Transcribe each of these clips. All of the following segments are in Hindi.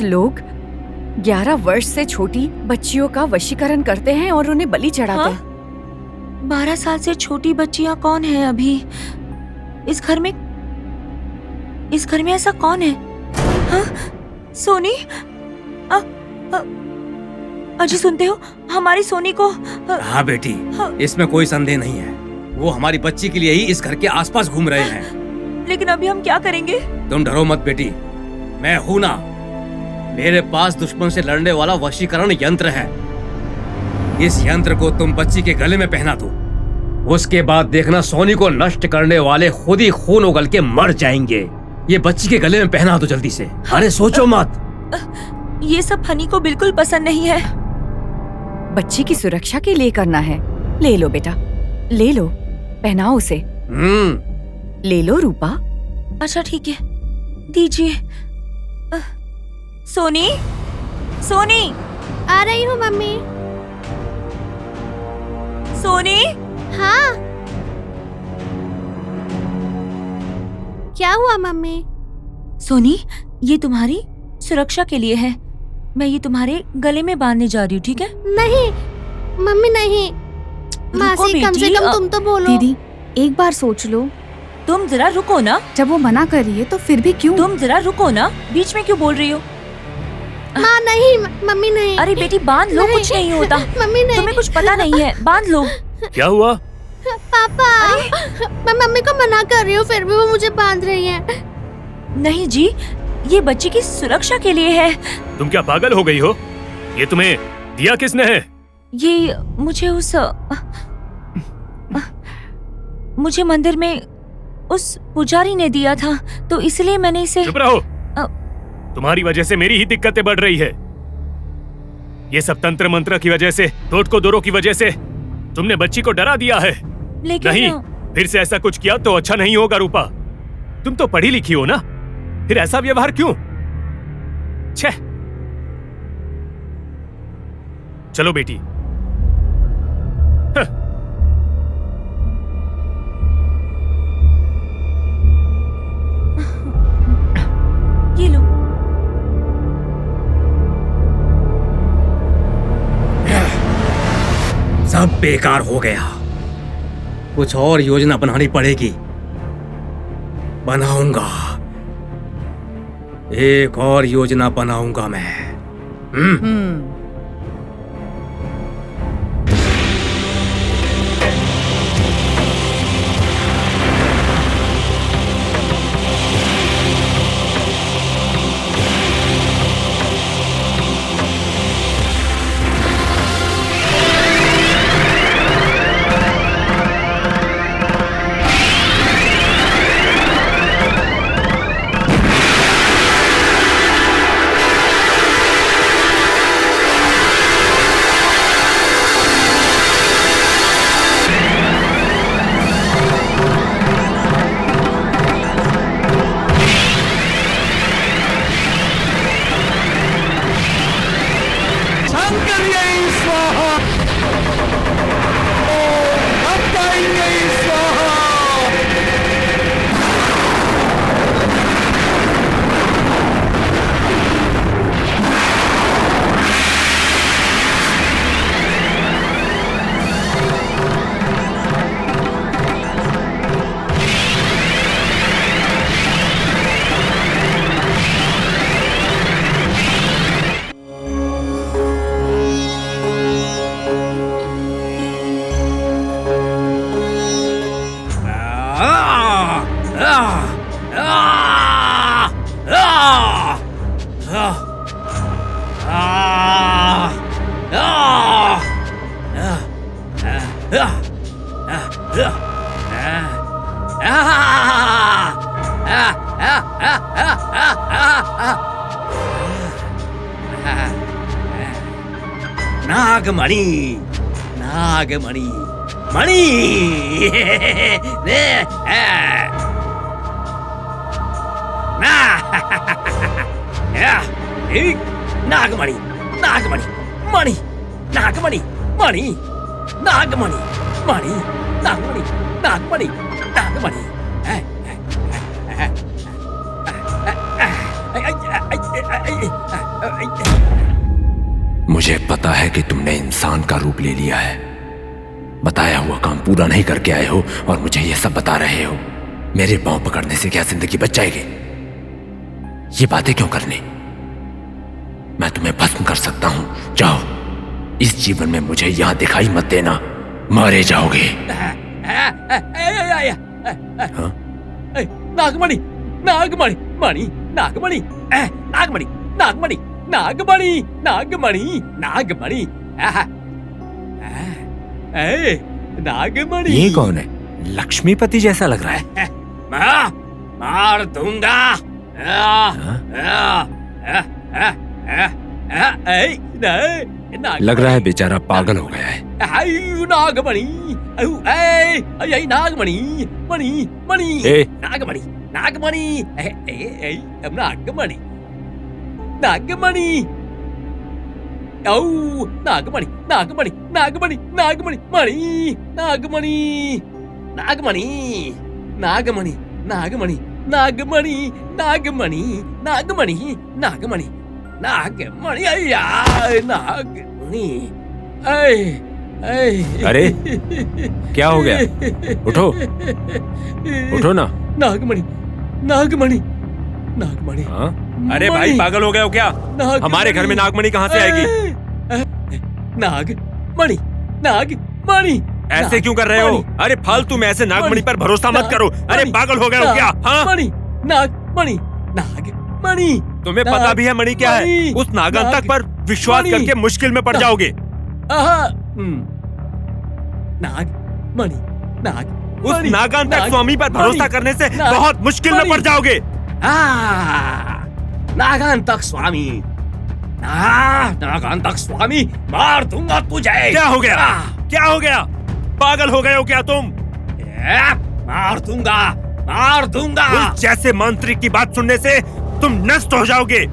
लोग 11 वर्ष से छोटी बच्चियों का वशीकरण करते हैं और उन्हें बलि चढ़ाते हैं। 12 साल से छोटी बच्चियां कौन है अभी? इस घर में ऐसा कौन है? हाँ? सोनी? अजी सुनते हो? हमारी सोनी को हाँ बेटी, इसमें कोई संदेह नहीं है। वो हमारी बच्ची के लिए ही इस घर के आसपास घूम रहे हैं। लेकिन अभी हम क्या करेंगे? तुम डरो मत बेटी, मैं हूं ना। मेरे पास दुश्मन से लड़ने वाला वशीकरण यंत्र है। इस यंत्र को तुम बच्ची के गले में पहना दो। उसके बाद देखना सोनी को नष्ट करने वाले खुद ही खून उगल के मर जाएंगे। ये बच्ची के गले में पहना दो जल्दी से। अरे सोचो मत। ये सब हनी को बिल्कुल पसंद नहीं है। बच्ची की सुरक्षा के लिए करना है। ले लो बेटा, ले लो, पहनाओ उसे। ले लो रूपा। अच्छा ठीक है, दीजिए। सोनी, सोनी, आ रही हूँ मम्मी। सोनी। हाँ, क्या हुआ मम्मी? सोनी, ये तुम्हारी सुरक्षा के लिए है। मैं ये तुम्हारे गले में बांधने जा रही हूँ, ठीक है? नहीं मम्मी नहीं। मासी कम से कम तुम तो बोलो। दीदी एक बार सोच लो। तुम जरा रुको ना। जब वो मना कर रही है तो फिर भी क्यों? तुम जरा रुको ना, बीच में क्यों बोल रही हो? माँ नहीं, मम्मी नहीं। अरे बेटी बांध लो, कुछ नहीं होता। मम्मी नहीं। तुम्हें कुछ पता नहीं है, बांध लो। क्या हुआ? पापा, मैं मम्मी को मना कर रही हूँ, फिर भी वो मुझे बांध रही है। नहीं जी, ये बच्ची की सुरक्षा के लिए है। तुम क्या पागल हो गई हो? ये तुम्हें दिया किसने है? ये मुझे मंदिर में उस पुजारी ने दिया था, तो इसलिए मैंने इसे। चुप रहो। तुम्हारी वजह से मेरी ही दिक्कतें बढ़ रही है। ये सब तंत्र मंत्र की वजह से, टोट को दोरों की वजह से तुमने बच्ची को डरा दिया है। लेकिन नहीं, फिर से ऐसा कुछ किया तो अच्छा नहीं होगा रूपा। तुम तो पढ़ी लिखी हो ना, फिर ऐसा व्यवहार क्यों? छे। चलो बेटी। ये लो। सब बेकार हो गया। कुछ और योजना बनानी पड़ेगी। बनाऊंगा, एक और योजना बनाऊंगा मैं। नागमणि, नागमणि, मणि। नागमणि, नागमणि, मणि, नागमणि, मणि, नागमणि, मणि, नागमणि, नागमणि, नागमणि। मुझे पता है कि तुमने इंसान का रूप ले लिया है, बताया हुआ काम पूरा नहीं करके आए हो और मुझे यह सब बता रहे हो। मेरे पांव पकड़ने से क्या जिंदगी बच जाएगी? ये बातें क्यों करनी? मैं तुम्हें भस्म कर सकता हूं। जाओ, इस जीवन में मुझे यहां दिखाई मत देना, मारे जाओगे। हाँ? नागमणि, नागमणि, मणि, नागमणि, नागमणि, नागमणि, नागमणि, नागमणि, नागमणि, नागमणि। ये कौन है? लक्ष्मीपति जैसा लग रहा है। मार दूंगा। लग रहा है बेचारा पागल हो गया है। नागमणि, नागमणि, मणि, मणि, नागमणि, नागमणि, नागमणि, नागमणि, नागमणि, नागमणि, नागमणि, नागमणि, मणि, नागमणि, नागमणि, नागमणि, नागमणि, नागमणि, नागमणि, नागमणि, नागमणि, नागमणि, नागमणि। अरे क्या हो गया? उठो, उठो ना। नागमणि, नागमणि, नागमणि। हाँ? अरे भाई, पागल हो गए हो क्या? हमारे घर में नागमणि कहाँ से आएगी? नागमणि, नागमणि। ऐसे क्यों कर रहे हो? अरे फालतू में ऐसे नागमणि पर भरोसा मत करो। अरे पागल हो गए हो क्या? हाँ? मणि, नागमणि, नागमणि। तुम्हें पता भी है मणि क्या है? उस नागांतक पर विश्वास करके मुश्किल में पड़ जाओगे। नागमणि, नागमणि। उस नागांतक स्वामी पर भरोसा करने से बहुत मुश्किल में पड़ जाओगे। नागांतक स्वामी, नागांतक स्वामी, मार दूंगा तुझे। क्या हो गया? क्या हो गया? पागल हो गए हो क्या तुम? मार दूंगा, मार दूंगा। उस जैसे मंत्री की बात सुनने से तुम नष्ट हो जाओगे।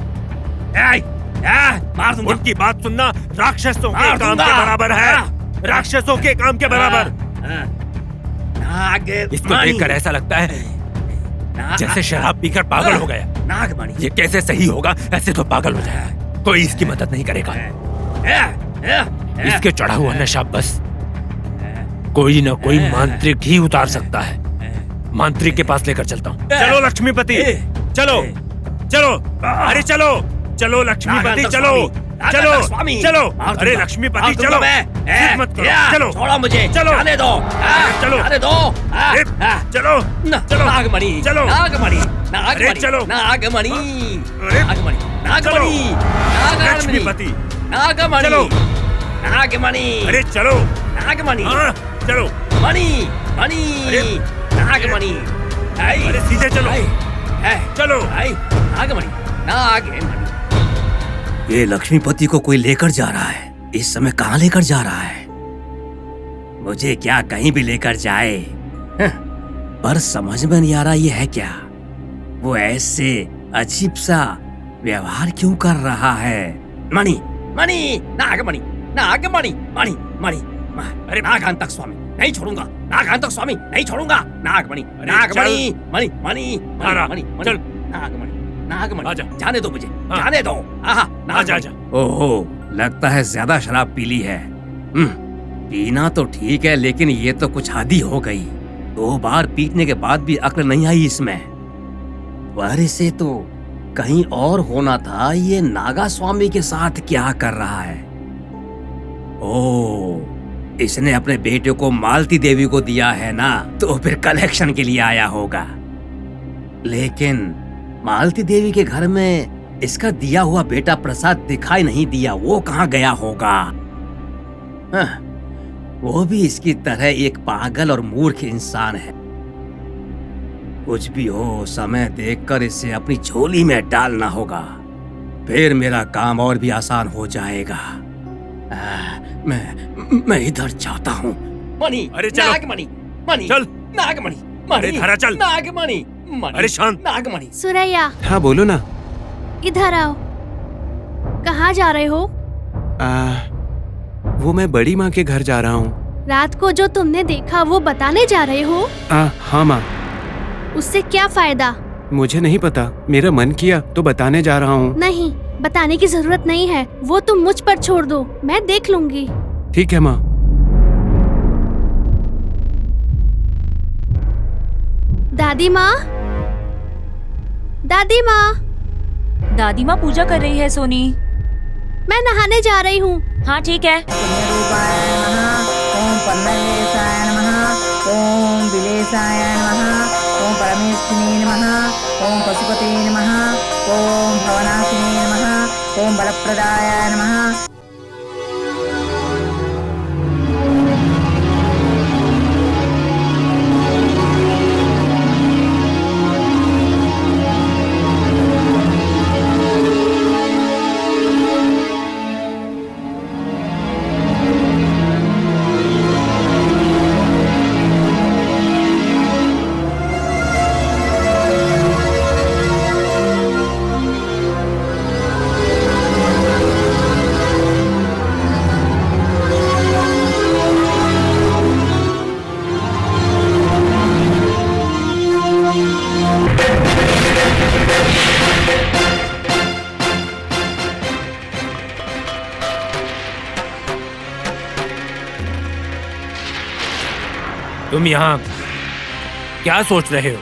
मार दूंगा। उनकी बात सुनना राक्षसों के काम के बराबर है। राक्षसों के काम के बराबर। इसको देखकर ऐसा लगता है जैसे शराब पीकर पागल हो गया। नागमणि, ये कैसे सही होगा? ऐसे तो पागल हो जाएगा, कोई इसकी मदद नहीं करेगा। इसके चढ़ा हुआ नशा बस कोई न कोई मांत्रिक ही उतार सकता है। मांत्रिक के पास लेकर चलता हूँ। चलो लक्ष्मीपति, चलो चलो। अरे चलो चलो लक्ष्मीपति, चलो चलो चलो। अरे लक्ष्मीपति चलो, मत करो। चलो, छोड़ो मुझे, चलो, जाने दो। चलो, जाने दो। चलो चलो। नागमणि, चलो, नागमणि, नागमणि, चलो, नागमणि, अरे नागमणि, नागमणि, लक्ष्मीपति, नागमणि, चलो, नागमणि, अरे चलो, नागमणि, चलो, मणि, मणि, नागमणि। अरे सीधे चलो, चलो, नागमणि, नागमणि। ये लक्ष्मीपति को कोई लेकर जा रहा है। इस समय कहाँ लेकर जा रहा है? मुझे क्या कहीं भी लेकर जाए, पर समझ में नहीं आ रहा ये है क्या। वो ऐसे अजीब सा व्यवहार क्यों कर रहा है? मणि, मणि, नागमणि, नागमणि, मणि, मणि। अरे नागांतक स्वामी, नहीं छोड़ूंगा। नागांतक स्वामी, नहीं छोड़ूंगा। नागमणि, नागमणि, मणि, मणि, मणि, चल। नागमणि, नागमणि, जाने दो मुझे, जाने दो। आजा, आजा। ओहो, लगता है ज्यादा शराब पी ली है। पीना तो ठीक है, लेकिन ये तो कुछ हद ही हो गई। 2 बार पीटने के बाद भी अक्ल नहीं आई इसमें। पर इसे तो कहीं और होना था। ये नागा स्वामी के साथ क्या कर रहा है? ओह, इसने अपने बेटे को मालती देवी को दिया है ना, तो फिर कलेक्शन के लिए आया होगा। लेकिन मालती देवी के घर में इसका दिया हुआ बेटा प्रसाद दिखाई नहीं दिया। वो कहाँ गया होगा? वो भी इसकी तरह एक पागल और मूर्ख इंसान है। कुछ भी हो, समय देखकर इसे अपनी झोली में डालना होगा, फिर मेरा काम और भी आसान हो जाएगा। मैं इधर जाता हूँ। मणि, अरे चलो, नागमणि, मणि, चल, नागमणि, अरे धरा चल, नागमणि, अरे शांत, नागमणि। सुरैया, हाँ बोलो ना। इधर आओ। कहाँ जा रहे हो? वो मैं बड़ी माँ के घर जा रहा हूँ। रात को जो तुमने देखा वो बताने जा रहे हो? हाँ माँ। उससे क्या फायदा? मुझे नहीं पता, मेरा मन किया तो बताने जा रहा हूँ। नहीं, बताने की जरूरत नहीं है, वो तुम मुझ पर छोड़ दो, मैं देख लूंगी। ठीक है माँ। दादी माँ, दादी माँ, दादी माँ पूजा कर रही है सोनी। मैं नहाने जा रही हूँ। हाँ ठीक है। ओम परमेशाय नमः, ओम विलेशाय नमः, ओम परमेष्ठिने नमः, ओम पशुपते नमः, ओम भवनाशिने नमः, ओम बलप्रदाय नमः। तुम यहाँ क्या सोच रहे हो?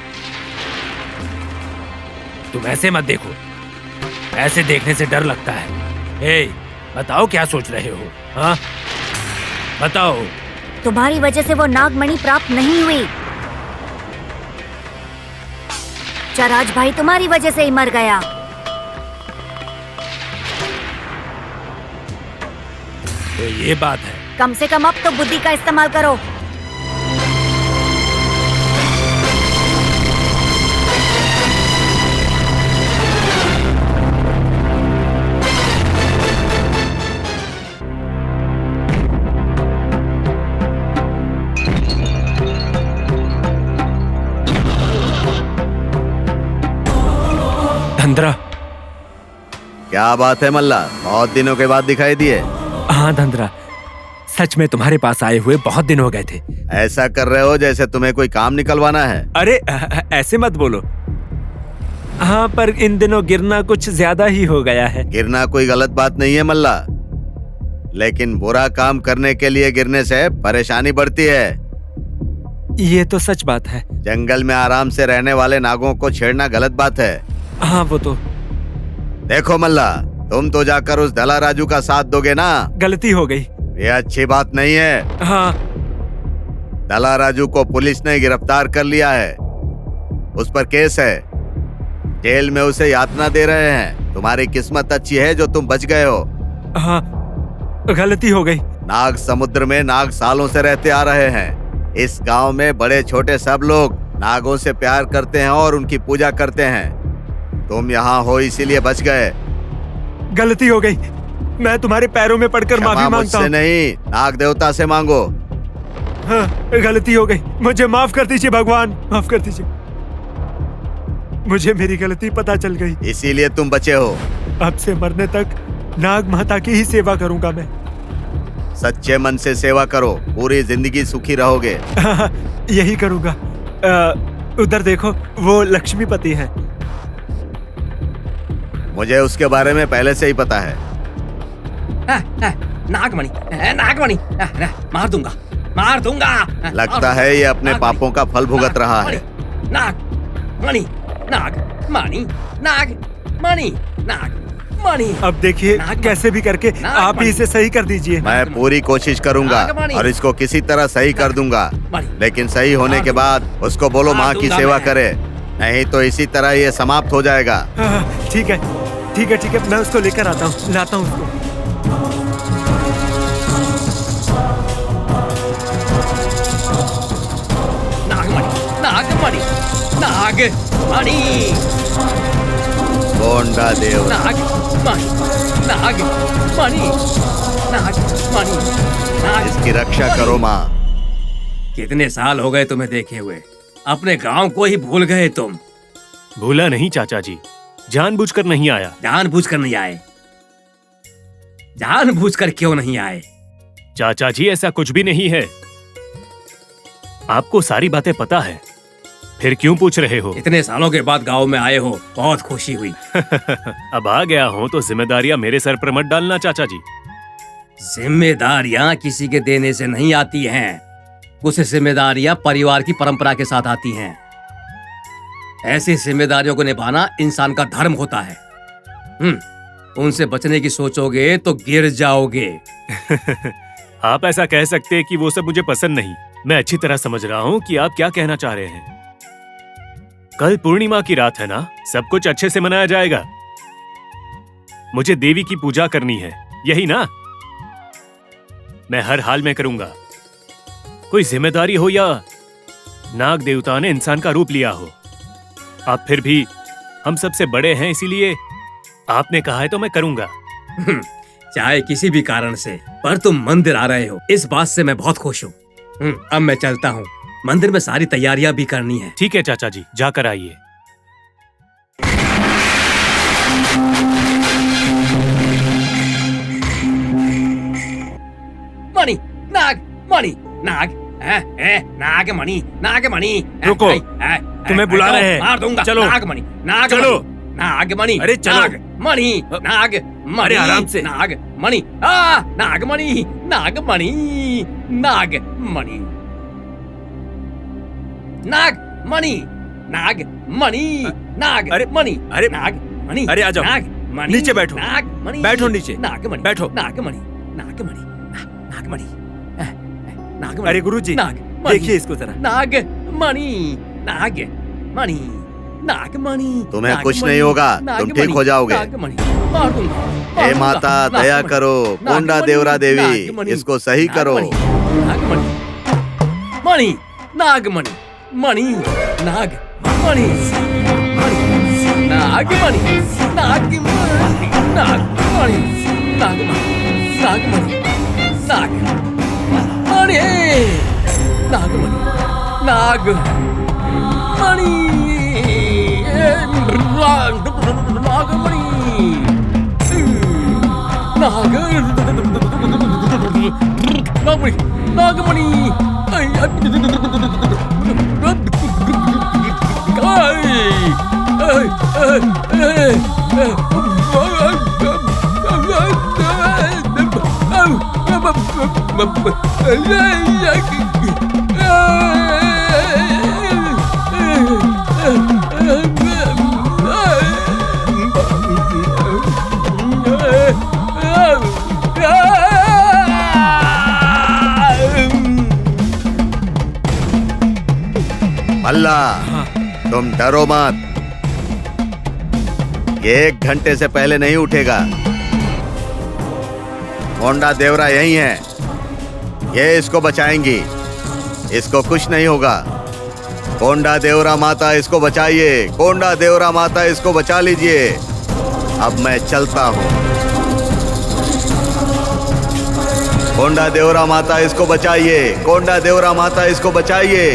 तुम ऐसे मत देखो, ऐसे देखने से डर लगता है। ए, बताओ क्या सोच रहे हो? हाँ बताओ। तुम्हारी वजह से वो नागमणि प्राप्त नहीं हुई। चराज भाई तुम्हारी वजह से ही मर गया। तो ये बात है। कम से कम अब तो बुद्धि का इस्तेमाल करो। धंधरा। क्या बात है मल्ला, बहुत दिनों के बाद दिखाई दिए। हाँ धंधरा, सच में तुम्हारे पास आए हुए बहुत दिन हो गए थे। ऐसा कर रहे हो जैसे तुम्हें कोई काम निकलवाना है। अरे ऐसे मत बोलो। हाँ पर इन दिनों गिरना कुछ ज्यादा ही हो गया है। गिरना कोई गलत बात नहीं है मल्ला, लेकिन बुरा काम करने के लिए गिरने से परेशानी बढ़ती है। ये तो सच बात है। जंगल में आराम से रहने वाले नागों को छेड़ना गलत बात है। हाँ वो तो। देखो मल्ला, तुम तो जाकर उस दला राजू का साथ दोगे ना। गलती हो गई। ये अच्छी बात नहीं है। हाँ। दला राजू को पुलिस ने गिरफ्तार कर लिया है, उस पर केस है। जेल में उसे यातना दे रहे हैं। तुम्हारी किस्मत अच्छी है जो तुम बच गए हो। हाँ गलती हो गई। नाग समुद्र में नाग सालों से रहते आ रहे हैं। इस गांव में बड़े छोटे सब लोग नागों से प्यार करते हैं और उनकी पूजा करते हैं। तुम यहाँ हो इसीलिए बच गए। गलती हो गई, मैं तुम्हारे पैरों में पड़कर माफी मांगता हूँ। नहीं, नाग देवता से मांगो। हाँ, गलती हो गई, मुझे माफ कर दीजिए भगवान, माफ कर दीजिए। मुझे मेरी गलती पता चल गई, इसीलिए तुम बचे हो। अब से मरने तक नाग माता की ही सेवा करूंगा मैं। सच्चे मन से सेवा करो, पूरी जिंदगी सुखी रहोगे। यही करूंगा। उधर देखो, वो लक्ष्मीपति हैं। मुझे उसके बारे में पहले से ही पता है। नागमणि, नागमणि, मार दूंगा, मार दूंगा। लगता है ये अपने पापों का फल भुगत रहा है। नागमणि, नागमणि, नागमणि, नागमणि। अब देखिए कैसे भी करके आप ही इसे सही कर दीजिए। मैं पूरी कोशिश करूंगा और इसको किसी तरह सही कर दूंगा, लेकिन सही होने के बाद उसको बोलो माँ की सेवा करे, नहीं तो इसी तरह ये समाप्त हो जाएगा। ठीक है, ठीक है, ठीक है, मैं उसको लेकर आता हूँ, लाता हूँ उसको। नागमणि, नागमणि, नागमणि, गोंडा देव। नागमणि, नागमणि, नागमणि, इसकी रक्षा करो माँ। कितने साल हो गए तुम्हें देखे हुए, अपने गांव को ही भूल गए तुम। भूला नहीं चाचा जी, जानबूझकर नहीं आया। जानबूझकर नहीं आए? जानबूझकर क्यों नहीं आए? चाचा जी ऐसा कुछ भी नहीं है, आपको सारी बातें पता है। फिर क्यों पूछ रहे हो? इतने सालों के बाद गांव में आए हो, बहुत खुशी हुई। अब आ गया हूँ तो जिम्मेदारियां मेरे सर पर मत डालना चाचा जी। जिम्मेदारियां किसी के देने से नहीं आती हैं। कुछ जिम्मेदारियां परिवार की परंपरा के साथ आती हैं। ऐसी जिम्मेदारियों को निभाना इंसान का धर्म होता है। उनसे बचने की सोचोगे तो गिर जाओगे। आप ऐसा कह सकते हैं कि वो सब मुझे पसंद नहीं। मैं अच्छी तरह समझ रहा हूँ कि आप क्या कहना चाह रहे हैं। कल पूर्णिमा की रात है ना, सब कुछ अच्छे से मनाया जाएगा। मुझे देवी की पूजा करनी है, यही ना? मैं हर हाल में करूंगा। कोई जिम्मेदारी हो या नाग देवता ने इंसान का रूप लिया हो, आप फिर भी हम सबसे बड़े हैं, इसीलिए आपने कहा है तो मैं करूंगा। चाहे किसी भी कारण से, पर तुम मंदिर आ रहे हो, इस बात से मैं बहुत खुश हूँ। अब मैं चलता हूँ, मंदिर में सारी तैयारियां भी करनी है। ठीक है चाचा जी, जाकर आइए। मणि, नाग, मणि, नाग, नागमणि, नागमणि। रुको, तुम्हें बुला रहे हैं। मार दूंगा। चलो नागमणि, नाग, चलो। नागमणि। अरे चलो। नागमणि, नागमणि। अरे आराम से। नागमणि, नागमणि, नागमणि, नागमणि, नागमणि, नागमणि, नागमणि। अरे नागमणि, अरे आ जाओ, नागमणि, नीचे बैठो। नागमणि, बैठो नीचे। नागमणि, बैठो। नागमणि, नागमणि, नागमणि, नागमणि। अरे गुरुजी, नागमणि, देखिए इसको जरा। नागमणि, नागमणि, नागमणि। तुम्हें कुछ नागमणि, नहीं होगा, तुम नागमणि, ठीक हो जाओगे। नागमणि, मार दूंगा, मार हे दूंगा। माता, दया नागमणि, करो। कोंडा नागमणि, देवरा देवी, नागमणि, इसको सही करो। नागमणि, मणि, नागमणि, मणि, नागमणि, मणि, नागमणि, नागमणि, नागमणि, नागमणि, नागमणि, नागमणि, नागमणि, नागमणि, नागमणि, मल्ला, तुम डरो मत। ये 1 घंटे से पहले नहीं उठेगा। कोंडा देवरा यही है, ये इसको बचाएंगी। इसको कुछ नहीं होगा। कोंडा देवरा माता, इसको बचाइए। कोंडा देवरा माता, इसको बचा लीजिए। अब मैं चलता हूँ। कोंडा देवरा माता, इसको बचाइए। कोंडा देवरा माता, इसको बचाइए।